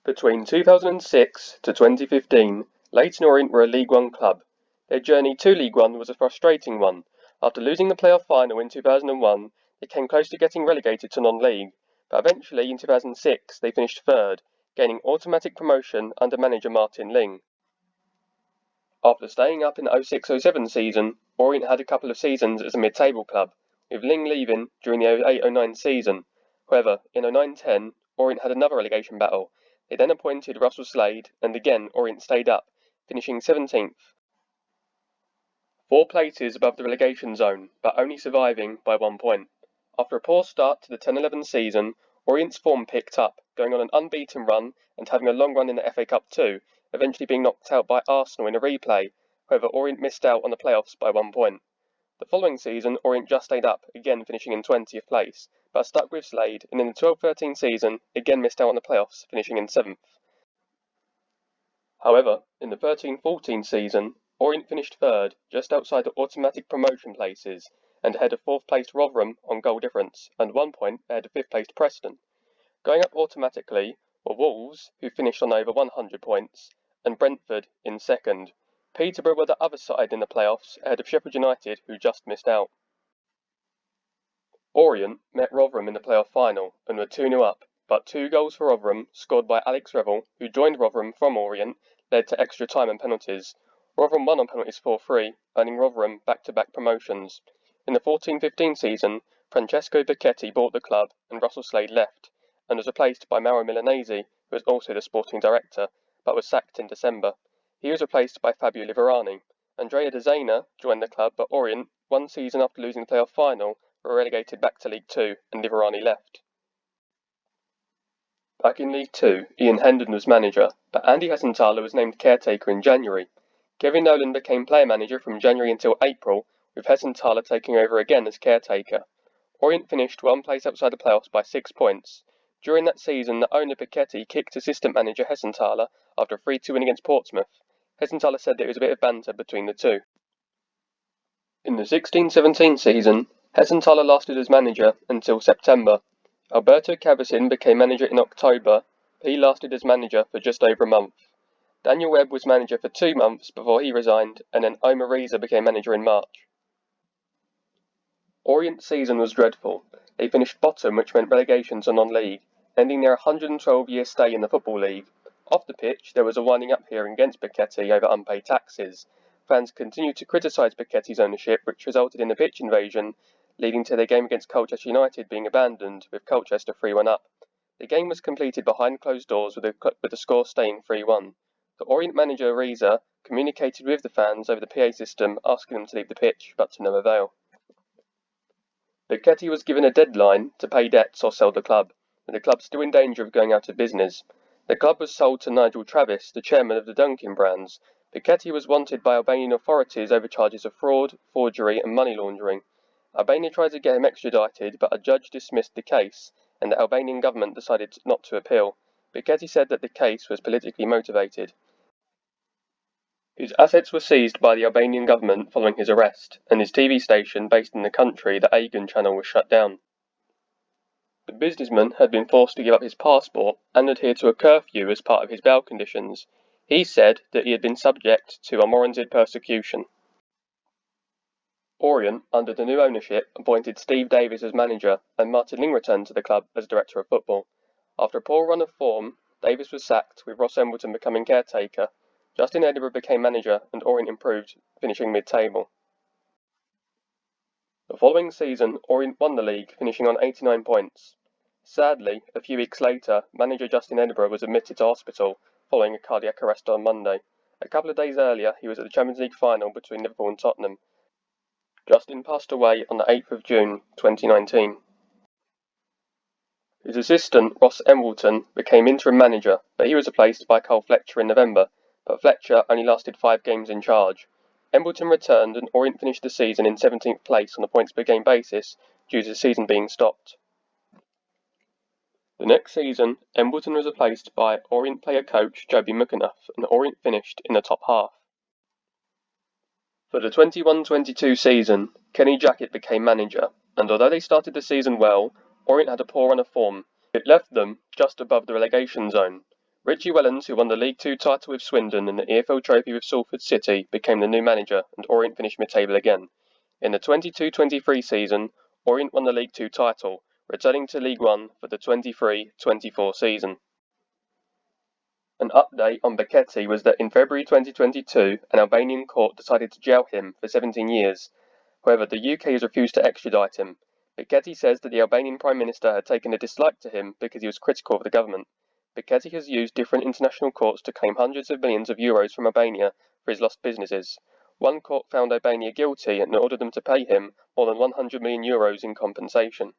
Between 2006 to 2015, Leyton Orient were a League One club. Their journey to League One was a frustrating one. After losing the playoff final in 2001, they came close to getting relegated to non-league, but eventually in 2006 they finished third, gaining automatic promotion under manager Martin Ling. After staying up in the 06-07 season, Orient had a couple of seasons as a mid-table club, with Ling leaving during the 08-09 season. However, in 09-10, Orient had another relegation battle. They then appointed Russell Slade, and again Orient stayed up, finishing 17th. 4 places above the relegation zone, but only surviving by 1 point. After a poor start to the 10-11 season, Orient's form picked up, going on an unbeaten run and having a long run in the FA Cup too, eventually being knocked out by Arsenal in a replay. However, Orient missed out on the playoffs by 1 point. The following season, Orient just stayed up, again finishing in 20th place, but stuck with Slade, and in the 12-13 season, again missed out on the playoffs, finishing in 7th. However, in the 13-14 season, Orient finished third, just outside the automatic promotion places, and ahead of 4th placed Rotherham on goal difference, and 1 point ahead of 5th placed Preston. Going up automatically were Wolves, who finished on over 100 points, and Brentford in second. Peterborough were the other side in the playoffs, ahead of Sheffield United, who just missed out. Orient met Rotherham in the playoff final and were 2-0 up, but 2 goals for Rotherham, scored by Alex Revel, who joined Rotherham from Orient, led to extra time and penalties. Rotherham won on penalties 4-3, earning Rotherham back-to-back promotions. In the 14-15 season, Francesco Becchetti bought the club and Russell Slade left, and was replaced by Mauro Milanese, who was also the sporting director, but was sacked in December. He was replaced by Fabio Liverani. Andrea De Zena joined the club, but Orient, 1 season after losing the playoff final, were relegated back to League Two, and Liverani left. Back in League Two, Ian Hendon was manager, but Andy Hessenthaler was named caretaker in January. Kevin Nolan became player manager from January until April, with Hessenthaler taking over again as caretaker. Orient finished 1 place outside the playoffs by 6 points. During that season, the owner Becchetti kicked assistant manager Hessenthaler after a 3-2 win against Portsmouth. Hessenthaler said that it was a bit of banter between the two. In the 16-17 season, Hessenthaler lasted as manager until September. Alberto Cavacin became manager in October, but he lasted as manager for just over a month. Daniel Webb was manager for 2 months before he resigned, and then Omar Reza became manager in March. Orient's season was dreadful. They finished bottom, which meant relegation to non-league, ending their 112-year stay in the Football League. Off the pitch, there was a winding up hearing against Becchetti over unpaid taxes. Fans continued to criticise Becchetti's ownership, which resulted in a pitch invasion, leading to their game against Colchester United being abandoned, with Colchester 3-1 up. The game was completed behind closed doors, with the score staying 3-1. The Orient manager Reza communicated with the fans over the PA system, asking them to leave the pitch, but to no avail. Becchetti was given a deadline to pay debts or sell the club, with the club still in danger of going out of business. The club was sold to Nigel Travis, the chairman of the Dunkin brands. Becchetti was wanted by Albanian authorities over charges of fraud, forgery and money laundering. Albania tried to get him extradited, but a judge dismissed the case, and the Albanian government decided not to appeal. Becchetti said that the case was politically motivated. His assets were seized by the Albanian government following his arrest, and his TV station based in the country, the Aegon channel, was shut down. The businessman had been forced to give up his passport and adhere to a curfew as part of his bail conditions. He said that he had been subject to unwarranted persecution. Orient, under the new ownership, appointed Steve Davis as manager, and Martin Ling returned to the club as director of football. After a poor run of form, Davis was sacked, with Ross Embleton becoming caretaker. Justin Edinburgh became manager, and Orient improved, finishing mid-table. The following season, Orient won the league, finishing on 89 points. Sadly, a few weeks later, manager Justin Edinburgh was admitted to hospital following a cardiac arrest on Monday. A couple of days earlier, he was at the Champions League final between Liverpool and Tottenham. Justin passed away on the 8th of June 2019. His assistant, Ross Embleton, became interim manager, but he was replaced by Cole Fletcher in November, but Fletcher only lasted 5 games in charge. Embleton returned, and Orient finished the season in 17th place on a points per game basis due to the season being stopped. The next season, Embleton was replaced by Orient player coach Joby McAnuff, and Orient finished in the top half. For the 21-22 season, Kenny Jackett became manager, and although they started the season well, Orient had a poor run of form. It left them just above the relegation zone. Richie Wellens, who won the League Two title with Swindon and the EFL Trophy with Salford City, became the new manager, and Orient finished mid-table again. In the 22-23 season, Orient won the League Two title, returning to League One for the 23-24 season. An update on Becchetti was that in February 2022, an Albanian court decided to jail him for 17 years. However, the UK has refused to extradite him. Becchetti says that the Albanian Prime Minister had taken a dislike to him because he was critical of the government. Becchetti has used different international courts to claim hundreds of millions of euros from Albania for his lost businesses. One court found Albania guilty and ordered them to pay him more than 100 million euros in compensation.